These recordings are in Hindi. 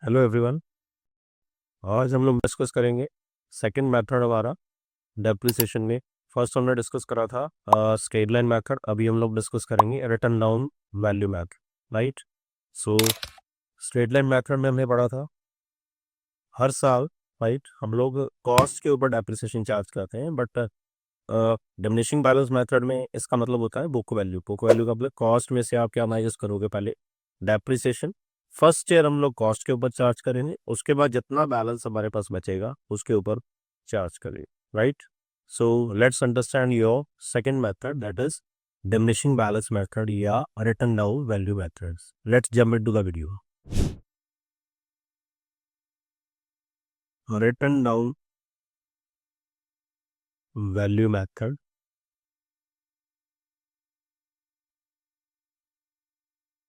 Hello everyone. आज हम लोग डिस्कस करेंगे सेकंड मेथड हमारा डेप्रिसिएशन में। फर्स्ट हमने डिस्कस करा था स्ट्रेट लाइन मेथड। अभी हम लोग डिस्कस करेंगे return down value method, right. So straight line method में हमने पढ़ा था हर साल, राइट, हम लोग कॉस्ट के ऊपर डेप्रिसिएशन चार्ज करते हैं, बट डिमिनिशिंग बैलेंस मेथड में इसका मतलब होता है बुक वैल्यू। बुक वैल्यू का मतलब कॉस्ट में से आप क्या माइनस करोगे, पहले डेप्रिसिएशन। फर्स्ट ईयर हम लोग कॉस्ट के ऊपर चार्ज करेंगे, उसके बाद जितना बैलेंस हमारे पास बचेगा उसके ऊपर चार्ज करेंगे, right. So let's understand your second method, that is diminishing balance method या written down value method. Let's jump into the video. Written down value method,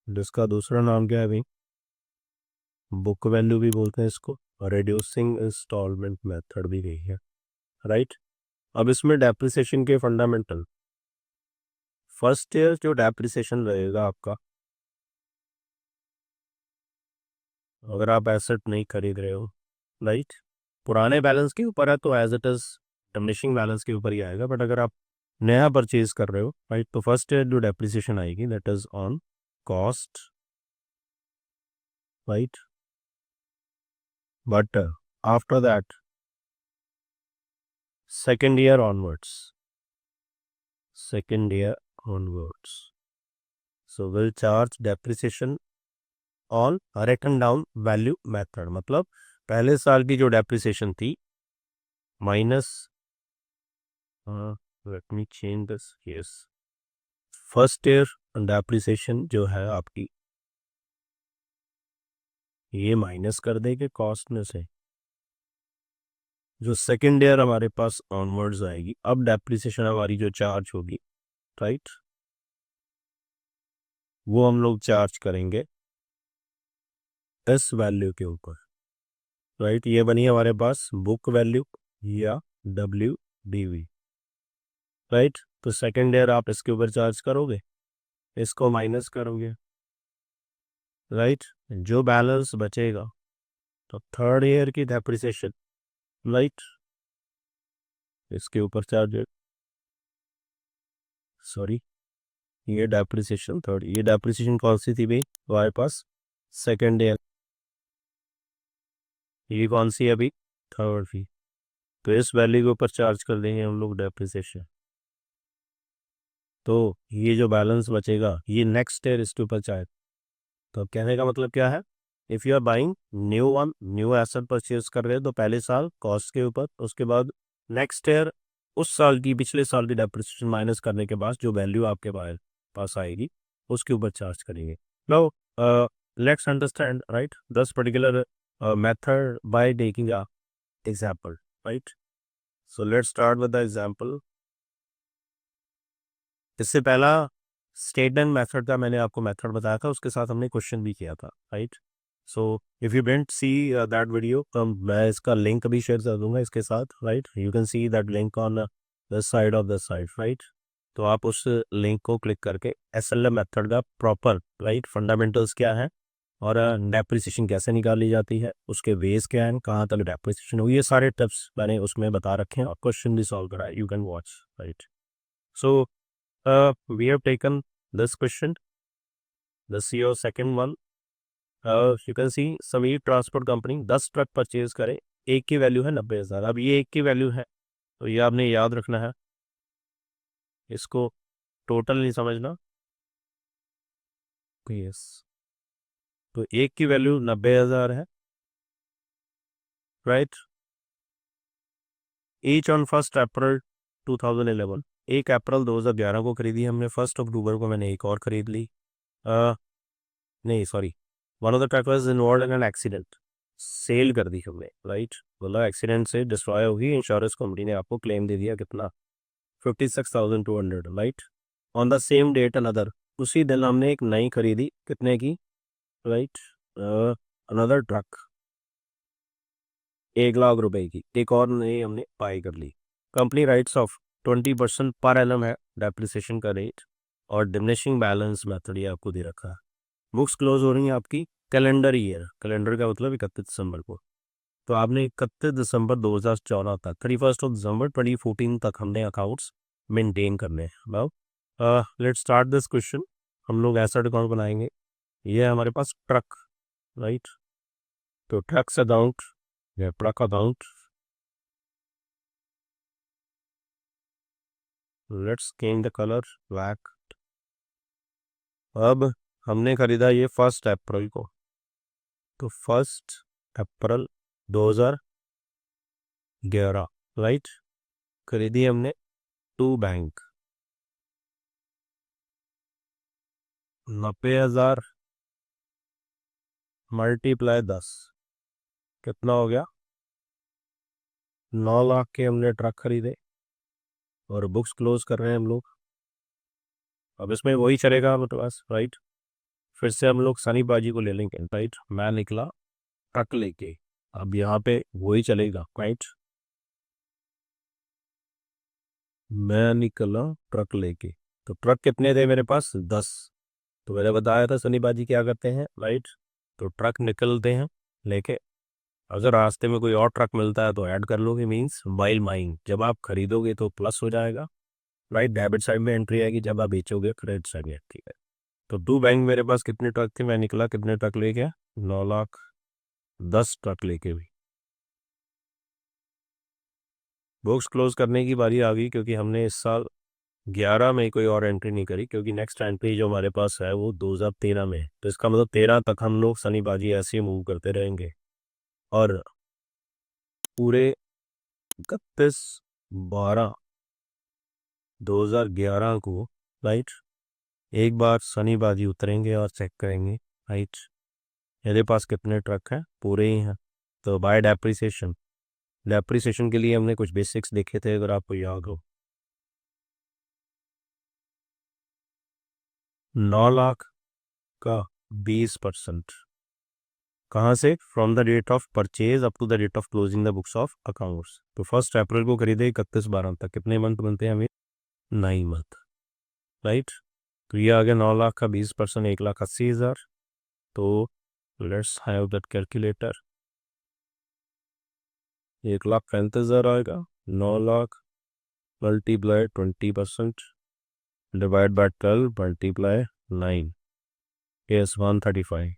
जिसका दूसरा नाम क्या है भाई, बुक वैल्यू भी बोलते हैं इसको, रिड्यूसिंग इंस्टॉलमेंट मेथड भी गई है, राइट। अब इसमें डेप्रिसिएशन के फंडामेंटल, फर्स्ट ईयर जो डेप्रिसिएशन रहेगा आपका, अगर आप एसेट नहीं खरीद रहे हो, राइट, पुराने बैलेंस के ऊपर है तो as it is diminishing balance के ऊपर ही आएगा। बट अगर आप नया परचेज कर रहे हो, राइट, तो फर्स्ट ईयर जो डेप्रिसिएशन आएगी that is on cost, right. But after that second year onwards, second year onwards. So we'll charge depreciation on written down value method। मतलब पहले साल की जो डेप्रिसिएशन थी minus, let me change this, yes, first year depreciation जो है आपकी, ये माइनस कर देंगे कॉस्ट में से। जो सेकेंड ईयर हमारे पास ऑनवर्ड्स आएगी, अब डेप्रिसिएशन हमारी जो चार्ज होगी, राइट, वो हम लोग चार्ज करेंगे इस वैल्यू के ऊपर, राइट। ये बनी हमारे पास बुक वैल्यू या WDV, राइट। तो सेकेंड ईयर आप इसके ऊपर चार्ज करोगे, इसको माइनस करोगे, राइट, जो बैलेंस बचेगा तो थर्ड ईयर की डेप्रिसिएशन, राइट, इसके ऊपर चार्ज, सॉरी, ये डेप्रिसिएशन थर्ड, ये डेप्रिसिएशन कौन सी थी भाई हमारे पास, सेकेंड ईयर, ये कौन सी है अभी, थर्ड थी। तो इस वैल्यू के ऊपर चार्ज कर देंगे हम लोग डेप्रिसिएशन। तो ये जो बैलेंस बचेगा ये नेक्स्ट ईयर इसके ऊपर चार्ज। तो कहने का मतलब क्या है, if you are buying new one, new asset purchase कर रहे हैं तो पहले साल कॉस्ट के ऊपर, उसके बाद नेक्स्ट ईयर उस साल की, पिछले साल की डेप्रिसिएशन माइनस करने के बाद जो वैल्यू आपके पास आएगी उसके ऊपर चार्ज करेंगे। Now let's understand, right, this particular method by taking a example, right. So let's start with the example. इससे पहला स्टेटमेंट मेथड का मैंने आपको मेथड बताया था, उसके साथ हमने क्वेश्चन भी किया था, right. So if you didn't see that video, तो मैं इसका लिंक भी शेयर कर दूंगा इसके साथ, right. You can see that link on this side of this side, right. तो आप उस लिंक को क्लिक करके SLM मेथड का प्रॉपर, राइट, फंडामेंटल्स क्या है और डेप्रिसिएशन कैसे निकाली जाती है, उसके वेज क्या हैं, कहाँ तक डेप्रिसिएशन होगी, ये सारे टिप्स मैंने उसमें बता रखे हैं और क्वेश्चन भी सॉल्व करा है, you can watch, right. So we have taken this question, this your second one। You can see Sameer transport company 10 truck purchase करे, एक की वैल्यू है 90,000। अब ये एक की वैल्यू है तो ये आपने याद रखना है, इसको टोटल नहीं समझना, यस। तो एक की वैल्यू 90,000 है, राइट। ईच ऑन 1 अप्रैल 2011, 1 अप्रैल 2011 को खरीदी हमने, 1 अक्टूबर को मैंने एक और खरीद ली। नहीं sorry, one of the truck was involved in an accident, sale कर दी हमने, राइट। बोला एक्सीडेंट से डिस्ट्रॉय होगी, इंश्योरेंस कंपनी ने आपको क्लेम दे दिया, कितना, 56,200, right. On the same date another, उसी दिन हमने एक नई खरीदी, कितने की, राइट, अनदर ट्रक 1 लाख रुपए की, एक और नई हमने बाई कर ली। Company rights of 20% per annum है डेप्रिसिएशन का रेट, और डिमिनिशिंग बैलेंस मेथड ये आपको दे रखा है। बुक्स क्लोज हो रही हैं आपकी कैलेंडर ईयर, कैलेंडर का मतलब 31 दिसंबर को। तो आपने 31 दिसंबर 2014 तक, 31 दिसंबर 2014 तक हमने अकाउंट्स मेंटेन करने हैं। अब लेट्स स्टार्ट दिस क्वेश्चन। हम लोग एसेट अकाउंट बनाएंगे। ये है हमारे पास ट्रक, राइट। तो ट्रक्स अकाउंट या truck account, let's change the colour black. अब हमने खरीदा ये 1 अप्रैल को, तो 1 अप्रैल 2011, राइट। खरीदी हमने 2 बैंक, 90,000 मल्टीप्लाई 10 कितना हो गया? 9 लाख के हमने ट्रक खरीदे और बुक्स क्लोज कर रहे हैं हम लोग। अब इसमें वही चलेगा हमारे पास, राइट। फिर से हम लोग सनी बाजी को ले लेंगे, राइट। मैं निकला ट्रक लेके, अब यहाँ पे वही चलेगा, राइट। मैं निकला ट्रक लेके, तो ट्रक कितने थे मेरे पास? 10। तो मैंने बताया था सनी बाजी क्या करते हैं, राइट। तो ट्रक निकलते हैं लेके, अगर रास्ते में कोई और ट्रक मिलता है तो ऐड कर लोगे, मीन्स वाइल माइंग। जब आप खरीदोगे तो प्लस हो जाएगा, राइट। डेबिट साइड में एंट्री आएगी, जब आप बेचोगे क्रेडिट साइड में, ठीक है। तो 2 बैंक मेरे पास कितने ट्रक थे, मैं निकला कितने ट्रक लेके? 9 लाख 10 ट्रक लेके भी। बुक्स क्लोज करने की बारी आ गई, क्योंकि हमने इस साल 11 में कोई और एंट्री नहीं करी, क्योंकि नेक्स्ट एंट्री जो हमारे पास है वो 2013 में है। तो इसका मतलब 13 तक हम लोग सनी बाजी ऐसे ही मूव करते रहेंगे। और पूरे 31/12/2011 को, राइट, एक बार सनी बाजी उतरेंगे और चेक करेंगे, राइट, मेरे पास कितने ट्रक हैं, पूरे ही हैं। तो बाय डेप्रिसिएशन, डेप्रिसिएशन के लिए हमने कुछ बेसिक्स देखे थे, अगर आपको याद हो। 9 लाख का 20%, कहाँ से? From the date of purchase up to the date of closing the books of accounts. तो 1 अप्रैल को खरीदे 31/12 तक, कितने मंथ बनते हैं हमें? 9 मंथ, राइट। तो ये आ गया 9 लाख का 20%, 1,80,000। तो लेट्स हैव दैट कैलकुलेटर। 1,35,000 आएगा। 9 lakh multiply 20% divide by 12 multiply 9, case 135।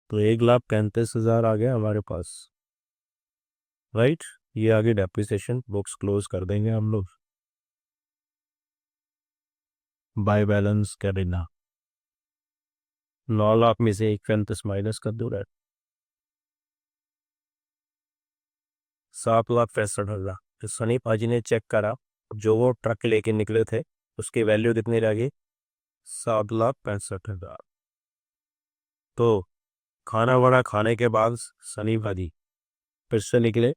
तो 1,35,000 आ गया हमारे पास, राइट। ये आगे डेप्रिसिएशन, बुक्स क्लोज कर देंगे हम लोग। बाय बैलेंस कर देना, 9 लाख में से 1,35,000 माइनस कर दो, 7,65,000। तो सनी पाजी ने चेक करा, जो वो ट्रक लेके निकले थे उसकी वैल्यू कितनी रह गई? 7,65,000। तो खाना वाना खाने के बाद सनी पाजी फिर से निकले,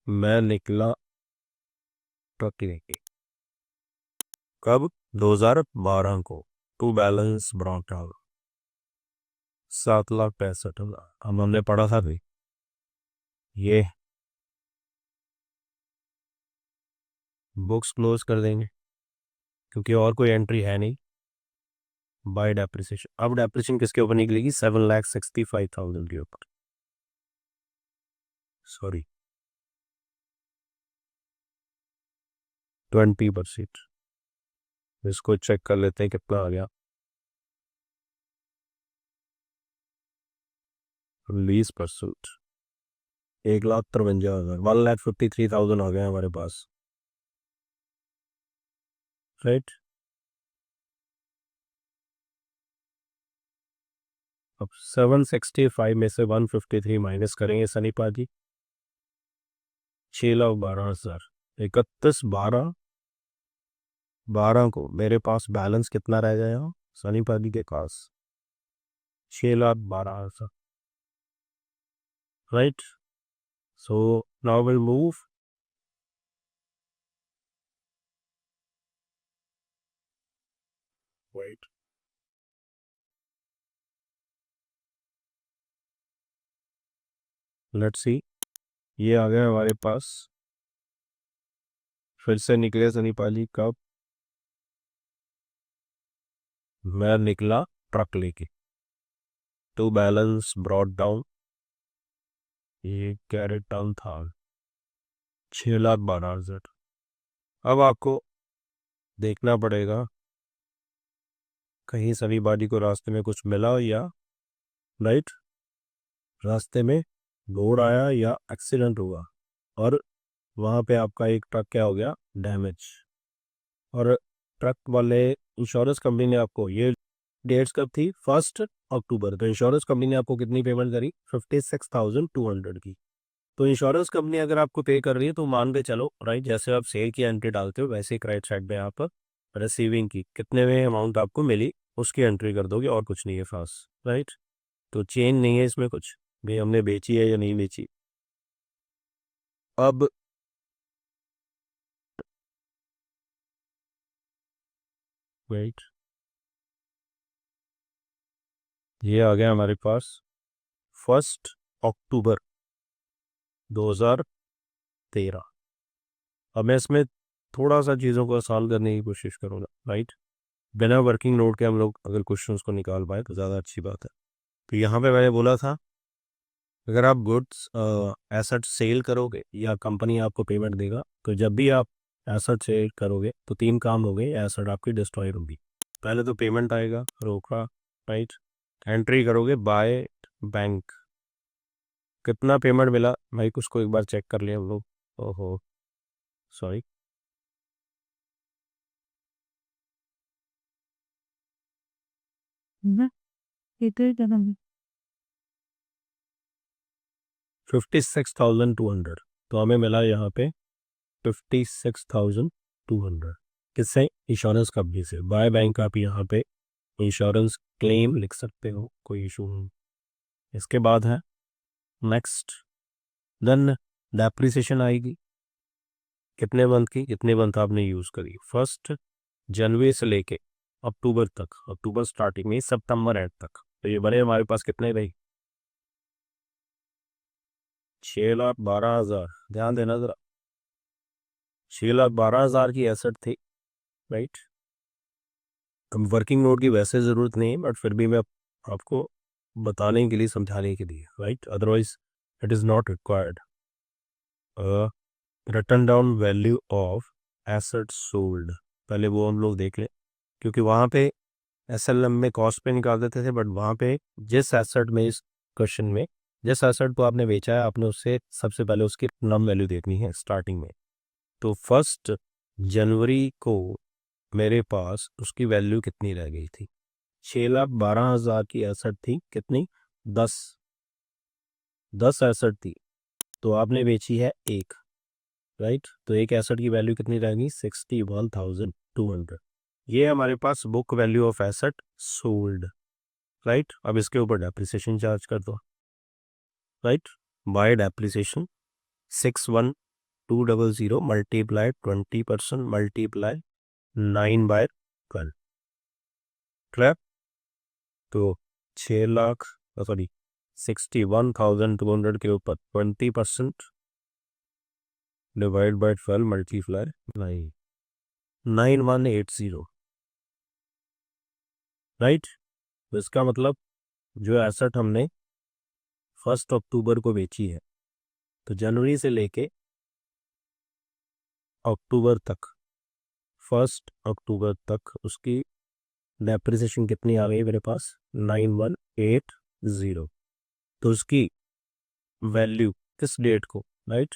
मैं निकला ट्रक लेके। कब? 2012 को। To balance brought out 7,65,000। हम हमने पढ़ा था भाई, ये बुक्स क्लोज कर देंगे क्योंकि और कोई एंट्री है नहीं। बाय डेप्रिसिएशन, अब डेप्रिसिएशन किसके ऊपर निकलेगी? 7,65,000 के ऊपर, सॉरी 20%। इसको चेक कर लेते हैं कितना आ गया। 20%, 1,53,000, 1,53,000 आ गया हमारे पास, राइट। अब 765 में से 153 माइनस करेंगे सनी पाजी, 6,12,000। 31/12/12 को मेरे पास बैलेंस कितना रह गया सनी पाजी के पास? 6,12,000, right. So now will move, right. Let's see, ये आ गया हमारे पास फिर से निकले सनी पाजी कब? मैं निकला ट्रक लेके, टू बैलेंस ब्रॉड डाउन, ये कैरेट टाउन था, 6,12,000। अब आपको देखना पड़ेगा कहीं सनी पाजी को रास्ते में कुछ मिला या राइट, रास्ते में रोड आया या एक्सीडेंट हुआ और वहाँ पे आपका एक ट्रक क्या हो गया, डैमेज। और ट्रक वाले इंश्योरेंस कंपनी ने आपको, ये डेट्स कब थी, 1 अक्टूबर, तो इंश्योरेंस कंपनी ने आपको कितनी पेमेंट करी, 56,200 की। तो इंश्योरेंस कंपनी अगर आपको पे कर रही है तो मान के चलो राइट, जैसे आप सेल की एंट्री डालते हो वैसे ही राइट साइड में आप रिसीविंग की कितने में अमाउंट आपको मिली उसकी एंट्री कर दोगे, और कुछ नहीं है खास, राइट। तो चेंज नहीं है इसमें कुछ भी, हमने बेची है या नहीं बेची। अब वेट, ये आ गया हमारे पास 1 अक्टूबर 2013। अब मैं इसमें थोड़ा सा चीज़ों को आसान करने की कोशिश करूँगा, राइट। बिना वर्किंग नोट के हम लोग अगर क्वेश्चंस को निकाल पाए तो ज़्यादा अच्छी बात है। तो यहाँ पे मैंने बोला था अगर आप गुड्स एसेट सेल करोगे या कंपनी आपको पेमेंट देगा, तो जब भी आप एसेट सेल करोगे तो 3 काम हो गए, एसेट आपकी डिस्ट्रॉय होगी। पहले तो पेमेंट आएगा रोका, राइट। एंट्री करोगे बाय बैंक, कितना पेमेंट मिला भाई कुछ को एक बार चेक कर लिया हम लोग। ओहो सॉरी, ना इधर जाना है। 56,200, तो हमें मिला यहाँ पे 56,200 किससे, इंश्योरेंस कंपनी से। बाय बैंक आप यहाँ पे इंश्योरेंस क्लेम लिख सकते हो, कोई इशू नहीं। इसके बाद है नेक्स्ट, देन डेप्रिसिएशन आएगी, कितने मंथ की, कितने मंथ आपने यूज़ करी, 1 जनवरी से लेके अक्टूबर तक, अक्टूबर स्टार्टिंग में सितंबर एंड तक, तो ये बने हमारे पास कितने रही, 6,12,000। ध्यान देना जरा, 6,12,000 की एसेट थी, राइट। अब वर्किंग नोट की वैसे ज़रूरत नहीं है, बट फिर भी मैं आपको बताने के लिए, समझाने के लिए, right, otherwise it is not required. Return down value of asset sold, पहले वो हम लोग देख लें, क्योंकि वहाँ पे एसएलएम में कॉस्ट पे निकाल देते थे, बट वहाँ पे जिस एसेट में, इस क्वेश्चन में जिस एसेट को आपने बेचा है आपने उससे सबसे पहले उसकी नम वैल्यू देखनी है स्टार्टिंग में। तो 1 जनवरी को मेरे पास उसकी वैल्यू कितनी रह गई थी, 6,12,000 की एसेट थी, कितनी, 10 एसेट थी, तो आपने बेची है एक, राइट। तो एक एसेट की वैल्यू कितनी रहेगी, 61,200। ये हमारे पास book value of asset sold, right. अब इसके ऊपर डेप्रिसिएशन चार्ज कर दो, right. By depreciation 61,200 multiply 20% multiply 9/12, clear. तो 6 लाख, सॉरी 61,200 के ऊपर 20% डिवाइड बाय 12 मल्टीप्लाई 9,9180, राइट। तो इसका मतलब जो एसेट हमने 1 अक्टूबर को बेची है, तो जनवरी से लेके अक्टूबर तक, 1 अक्टूबर तक उसकी डेप्रिसिएशन कितनी आ गई मेरे पास, 9,180। तो उसकी वैल्यू किस डेट को, राइट,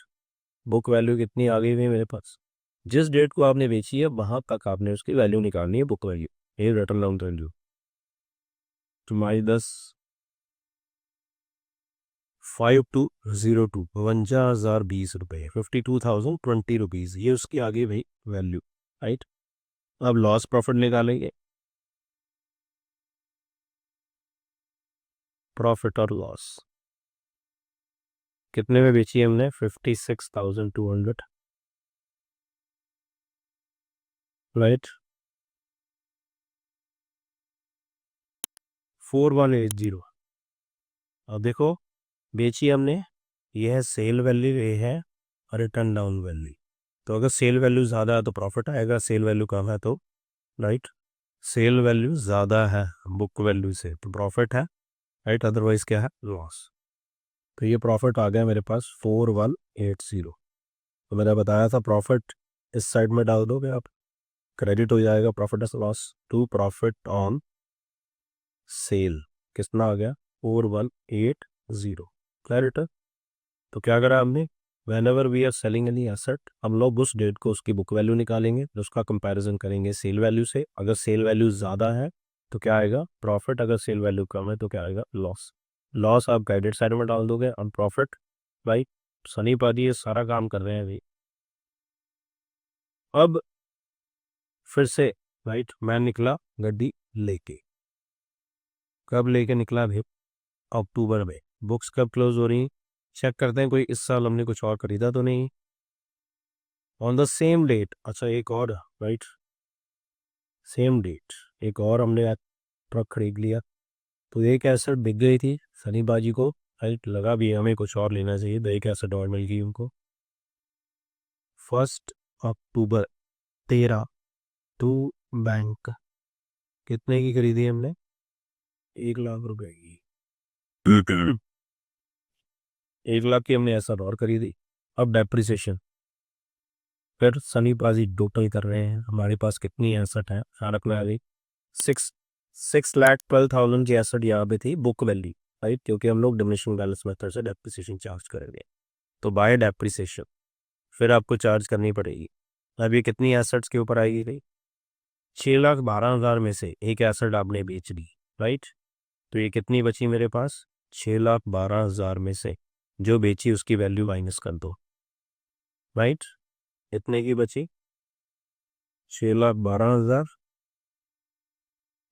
बुक वैल्यू कितनी आ गई है मेरे पास, जिस डेट को आपने बेची है वहां तक आपने उसकी वैल्यू निकालनी है, बुक वैल्यू, ये रिटर्न डाउन वैल्यू। तुम्हारी 5202, 52,020 रुपये, 52,020 रुपीज़, ये उसकी आ गई भाई वैल्यू, राइट। अब लॉस प्रॉफिट निकालेंगे, प्रॉफिट और लॉस, कितने में बेची हमने, 56,200, राइट, 4180। अब देखो बेची हमने, ये है सेल वैल्यू, ये है रिटर्न डाउन वैल्यू। तो अगर सेल वैल्यू ज़्यादा है तो प्रॉफिट आएगा, सेल वैल्यू कम है तो राइट, सेल वैल्यू ज़्यादा है बुक वैल्यू से तो प्रॉफिट है राइट, अदरवाइज क्या है, लॉस। तो ये प्रॉफिट आ गया मेरे पास 4180। तो मैंने बताया था प्रॉफिट इस साइड में डाल दोगे आप, क्रेडिट हो जाएगा profit and loss to profit on sale. कितना आ गया 4180, क्लियर है। तो क्या करा हमने, whenever we are selling any asset, हम लोग उस डेट को उसकी बुक वैल्यू निकालेंगे, उसका कंपैरिजन करेंगे सेल वैल्यू से। अगर सेल वैल्यू ज़्यादा है तो क्या आएगा, प्रॉफिट। अगर सेल वैल्यू कम है तो क्या आएगा, लॉस। लॉस आप क्रेडिट साइड में डाल दोगे और प्रॉफिट, भाई सनी पाजी ये सारा काम कर रहे हैं भाई। अब फिर से राइट मैं निकला गड्डी लेके, कब लेके निकला भाई, अक्टूबर में। बुक्स कब क्लोज हो रही, चेक करते हैं कोई इस साल हमने कुछ और खरीदा तो नहीं ऑन द सेम डेट। अच्छा एक और राइट, सेम डेट एक और हमने ट्रक खरीद लिया, तो एक एसेट बिक गई थी सनी बाजी को राइट, लगा भी हमें कुछ और लेना चाहिए, तो एक एसेट और मिल गई उनको। 1 अक्टूबर 13 टू बैंक, कितने की खरीदी हमने, 1 लाख रुपए की। 1 लाख की हमने एसेट और खरीदी। अब डेप्रिसिएशन, फिर सनी बाजी टोटल कर रहे हैं हमारे पास कितनी एसेट है, रखना है 6,12,000 की एसेट यहाँ पे थी बुक वैल्यू राइट, क्योंकि हम लोग डिमिनिशिंग बैलेंस मेथड से डेप्रिसिएशन चार्ज करेंगे। तो बाय डेप्रिसिएशन फिर आपको चार्ज करनी पड़ेगी। अब ये कितनी एसेट्स के ऊपर आएगी भाई, 6,12,000 में से एक एसेट आपने बेच दी राइट, तो ये कितनी बची मेरे पास, 6,12,000 में से जो बेची उसकी वैल्यू माइनस कर दो राइट, इतने की बची 6,12,000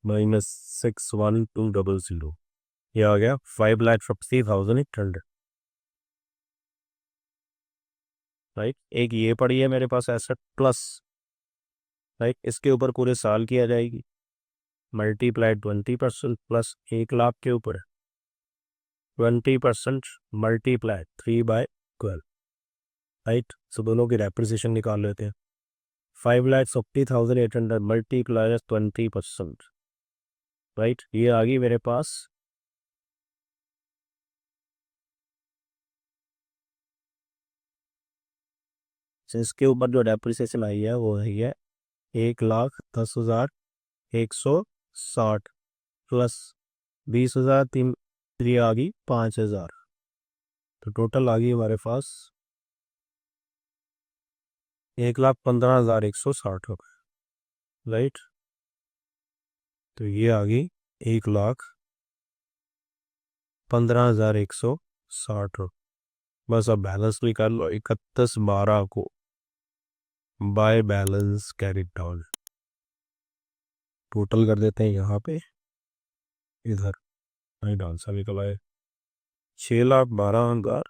माइनस 6,1200, ये आ गया 5,50,800 राइट। एक ये पड़ी है मेरे पास एसेट प्लस राइट, इसके ऊपर पूरे साल की आ जाएगी, मल्टीप्लाई 20% प्लस 1 लाख के ऊपर 20% मल्टीप्लाई 3/12 राइट। सो दोनों की डेप्रिसिएशन निकाल लेते हैं, 5,50,800 मल्टीप्लाई 20% राइट, ये आ गई मेरे पास इसके ऊपर जो डेप्रिसिएशन आई है वो है 1,10,160 प्लस 20,000 3 आ गई 5,000, तो टोटल आ गई हमारे पास 1,15,160 रुपये राइट। तो ये आ गई 1,15,160 रुपये। बस अब बैलेंस भी कर लो, 31/12 को by balance carried down, total कर देते हैं यहाँ पे, इधर नहीं डाल सा निकल आए 6,12,000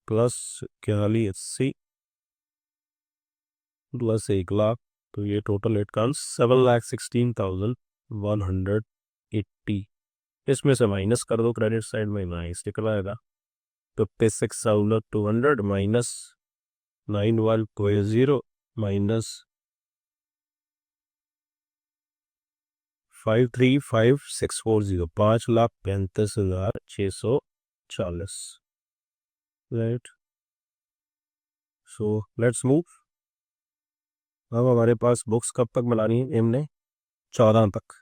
प्लस 4180 प्लस 1 लाख, तो ये टोटल इट कम्स 7,16,180। इसमें से माइनस कर दो क्रेडिट साइड में, माइनस निकल आएगा 56,200 minus 9,120 minus 535,640, 5,35,640 right. So let's move. अब हमारे पास बुक्स कब तक बनानी है हमने, 14 तक।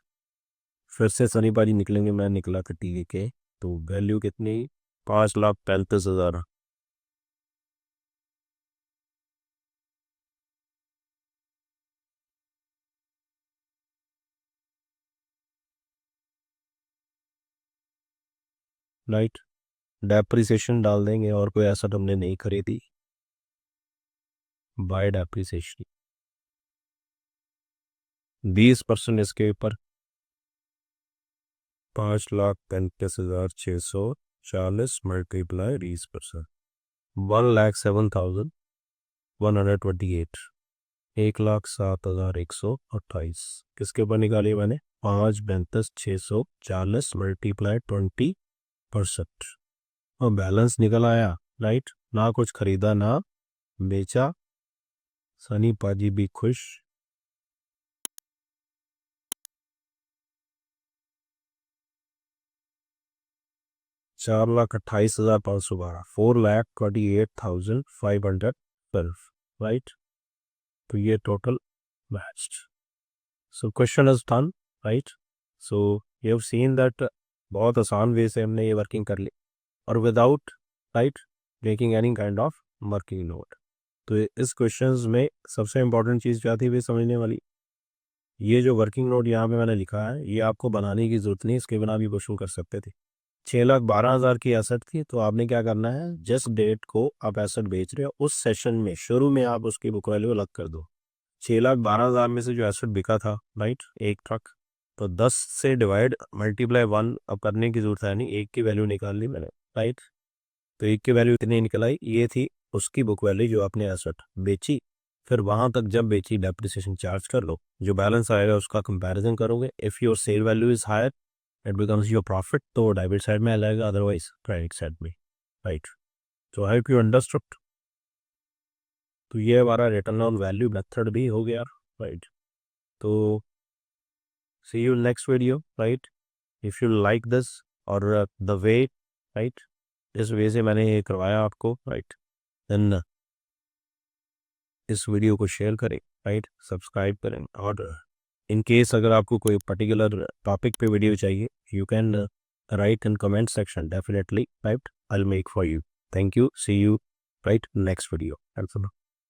फिर से सनी पाजी निकलेंगे, मैं निकला कटी के, तो वैल्यू कितनी, 5,35,000 राइट। डेप्रिसिएशन डाल देंगे और कोई ऐसा हमने नहीं खरीदी, बाय डेप्रिसिएशन 20% इसके ऊपर 5,35,640 मल्टीप्लाई 20%, 1,07,128, 1,07,128 किसके ऊपर निकाली मैंने, 5,35,640 मल्टीप्लाई 20%, और बैलेंस निकल आया राइट, ना कुछ खरीदा ना बेचा, सनी पाजी भी खुश। 4,28,512, 4,28,512, राइट। तो ये total matched. So question is done, right. So you have seen that बहुत आसान वे से हमने ये वर्किंग कर ली और without, right, making any kind of working note. तो इस क्वेश्चंस में सबसे इम्पोर्टेंट चीज़ क्या थी वे समझने वाली, ये जो वर्किंग नोट यहाँ पे मैंने लिखा है ये आपको बनाने की ज़रूरत नहीं, इसके बिना भी वो शुरू कर सकते थे। 6,12,000 की एसेट थी, तो आपने क्या करना है, जिस डेट को आप एसेट बेच रहे हो उस सेशन में शुरू में आप उसकी बुक वैल्यू अलग कर दो। 6,12,000 में से जो एसेट बिका था, राइट, एक ट्रक, तो 10 से डिवाइड मल्टीप्लाई 1 अब करने की जरूरत है नहीं, एक की वैल्यू निकाल ली मैंने, राइट। तो एक की वैल्यू इतनी निकल आई, ये थी उसकी बुक वैल्यू जो आपने एसेट बेची। फिर वहां तक जब बेची डेप्रिसिएशन चार्ज कर लो, जो बैलेंस आएगा उसका कंपैरिजन करोगे। If your sale value is higher it becomes your profit, तो डेबिट साइड में आ जाएगा, अदरवाइज क्रेडिट साइड में, राइट। तो आई होप यू अंडरस्टूड। तो ये हमारा रिटर्न ऑन वैल्यू मेथड भी हो गया, राइट। तो see you next video, right. If you like this और द वे, राइट, इस वे से मैंने ये करवाया आपको, राइट, देन इस वीडियो को शेयर करें, राइट, सब्सक्राइब करें। और इन केस अगर आपको कोई पर्टिकुलर टॉपिक पे वीडियो चाहिए, you can write in comment section, definitely, right, I will make for you. Thank you, see you, right, next video.